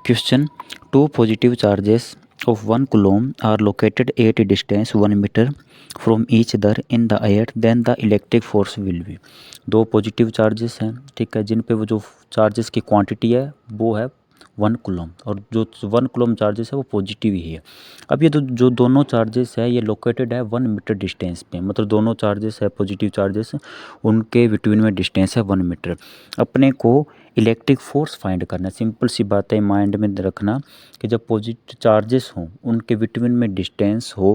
Question, two positive charges of 1 coulomb are located at a distance 1 meter from each other in the air, then the electric force will be। दो positive charges हैं, ठीक है, जिन पे वो जो charges की quantity है वो है 1 कूलम, और जो 1 कूलम चार्जेस है वो पॉजिटिव ही है। अब ये जो दोनों चार्जेस है ये लोकेटेड है 1 मीटर डिस्टेंस पे, मतलब दोनों चार्जेस है पॉजिटिव चार्जेस, उनके बिटवीन में डिस्टेंस है 1 मीटर। अपने को इलेक्ट्रिक फोर्स फाइंड करना है। सिंपल सी बात है, माइंड में रखना कि जब पॉजिटिव चार्जेस हों उनके बिटवीन में डिस्टेंस हो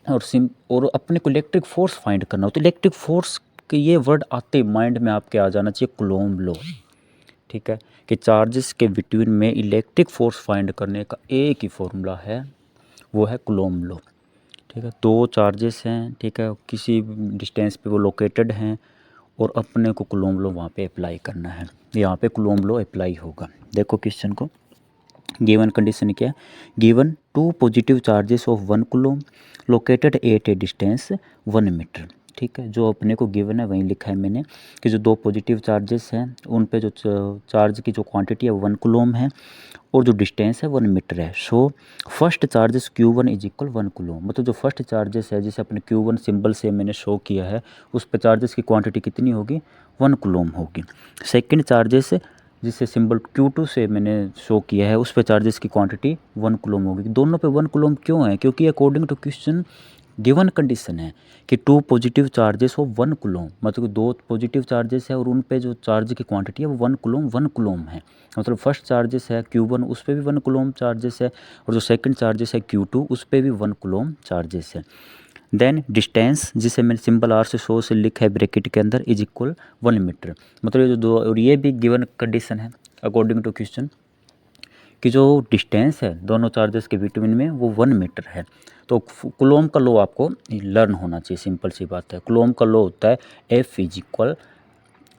और अपने को इलेक्ट्रिक फोर्स फाइंड करना हो, तो इलेक्ट्रिक फोर्स के ये वर्ड आते माइंड में आपके आ जाना चाहिए कूलॉम लॉ। ठीक है, कि चार्जेस के बिटवीन में इलेक्ट्रिक फोर्स फाइंड करने का एक ही फॉर्मूला है, वो है कूलॉम लॉ। ठीक है, दो चार्जेस हैं, ठीक है, किसी डिस्टेंस पे वो लोकेटेड हैं और अपने को कूलॉम लॉ वहाँ पे अप्लाई करना है। यहाँ पे कूलॉम लॉ अप्लाई होगा। देखो क्वेश्चन को, गिवन कंडीशन क्या है, given two positive charges of 1 coulomb located at a distance 1 metre. ठीक है, जो अपने को गिवन है वहीं लिखा है मैंने कि जो दो पॉजिटिव चार्जेस हैं उन पे जो चार्ज की जो क्वांटिटी है 1 कूलॉम है और जो डिस्टेंस है 1 मीटर है। So first charges Q1 is equal 1 Coulomb, मतलब जो फर्स्ट चार्जेस है जिसे अपने Q1 सिंबल से मैंने शो किया है उस पे चार्जेस की क्वांटिटी कितनी होगी, 1 कूलॉम होगी। सेकंड चार्जेस जिसे सिंबल Q2 से मैंने शो किया है उस पे चार्जेस की क्वांटिटी 1 कूलॉम होगी। दोनों पे 1 कूलॉम क्यों है, क्योंकि according to question given condition है कि टू पॉजिटिव चार्जेस हो 1 कूलॉम, मतलब दो पॉजिटिव चार्जेस है और उन पे जो चार्ज की क्वांटिटी है वो 1 कूलॉम है। मतलब फर्स्ट चार्जेस है Q1 उस पे भी 1 कूलॉम चार्जेस है और जो सेकंड चार्जेस है Q2 उस पे भी 1 कूलॉम चार्जेस है। देन डिस्टेंस जिसे मैंने सिंपल आर से शो से लिखा है ब्रैकेट के अंदर इज इक्वल 1 मीटर, मतलब ये जो दो, और ये भी गिवन कंडीशन है अकॉर्डिंग टू क्वेश्चन कि जो डिस्टेंस है दोनों चार्जेस के बिटवीन में वो 1 मीटर है। तो कूलॉम का लॉ आपको लर्न होना चाहिए, सिंपल सी बात है। कूलॉम का लॉ होता है F is equal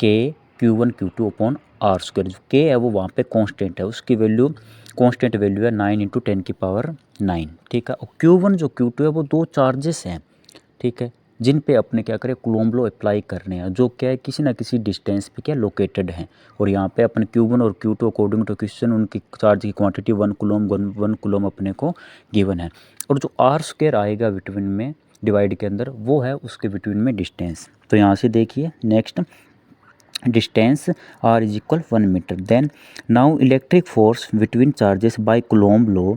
k Q1 Q2 upon r square. जो के है वो वहाँ पे कांस्टेंट है, उसकी वैल्यू कांस्टेंट वैल्यू है 9 इंटू 10 की पावर 9। ठीक है, और Q1 जो Q2 है वो दो चार्जेस हैं, ठीक है, जिन पे अपने क्या करें कूलॉम लॉ अप्लाई करने हैं, जो क्या है किसी ना किसी डिस्टेंस पे क्या लोकेटेड हैं। और यहाँ पे अपने Q1 और Q2 अकॉर्डिंग टू क्वेश्चन उनकी चार्ज की क्वांटिटी 1 कूलॉम अपने को गिवन है। और जो आर स्क्वायर आएगा बिटवीन में डिवाइड के अंदर वो है उसके बिटवीन में डिस्टेंस। तो यहाँ से देखिए next, distance r is equal 1 metre. Then now electric force between charges by Coulomb law,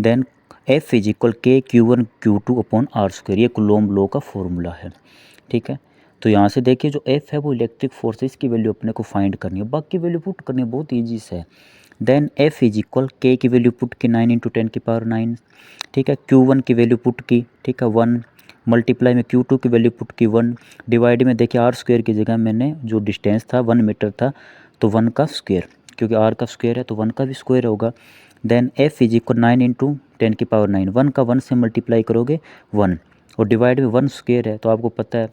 then F is equal k Q1 Q2 upon r square, ये कूलॉम लॉ का फॉर्मूला है। ठीक है, तो यहाँ से देखिए जो F है वो इलेक्ट्रिक फोर्स है, इसकी वैल्यू अपने को फाइंड करनी है, बाकी वैल्यू पुट करनी है, बहुत ईजी से है। देन F इज इक्वल के की वैल्यू पुट की 9 इंटू 10 की पावर 9। ठीक है, Q1 की वैल्यू पुट की, ठीक है 1, मल्टीप्लाई में Q2 की वैल्यू पुट की 1, डिवाइड में देखिए आर स्क्वायर की जगह मैंने जो डिस्टेंस था 1 मीटर था तो 1 का स्क्वायर, क्योंकि आर का स्क्वायर है तो 1 का भी स्क्वायर होगा। Then F is equal 9 into 10 की पावर 9, 1 का 1 से मल्टीप्लाई करोगे 1 और डिवाइड में 1 स्क्वायर है तो आपको पता है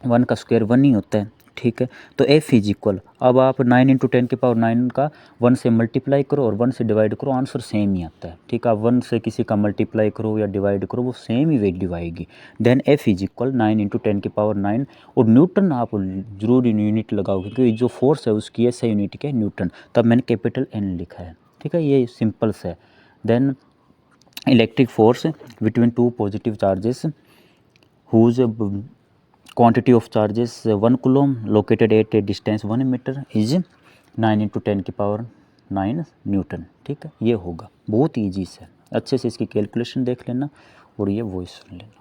1 का स्क्वायर 1 ही होता है। ठीक है, तो F इज इक्वल, अब आप 9 इंटू 10 की पावर 9 का 1 से मल्टीप्लाई करो और 1 से डिवाइड करो, आंसर सेम ही आता है। ठीक है, आप 1 से किसी का मल्टीप्लाई करो या डिवाइड करो वो सेम ही वैल्यू आएगी। Then F is equal 9 into 10 की पावर 9, और न्यूटन आप जरूर यूनिट लगाओगे क्योंकि जो फोर्स है उसकी ऐसा यूनिट क्या है न्यूटन, तब मैंने कैपिटल N लिखा है। ठीक है, ये सिंपल से है। Then electric force between two positive charges whose quantity of charges 1 coulomb located at a distance 1 meter is 9 into 10 की पावर 9 न्यूटन। ठीक है, ये होगा बहुत ईजी से, अच्छे से इसकी कैलकुलेशन देख लेना और ये वॉइस सुन लेना।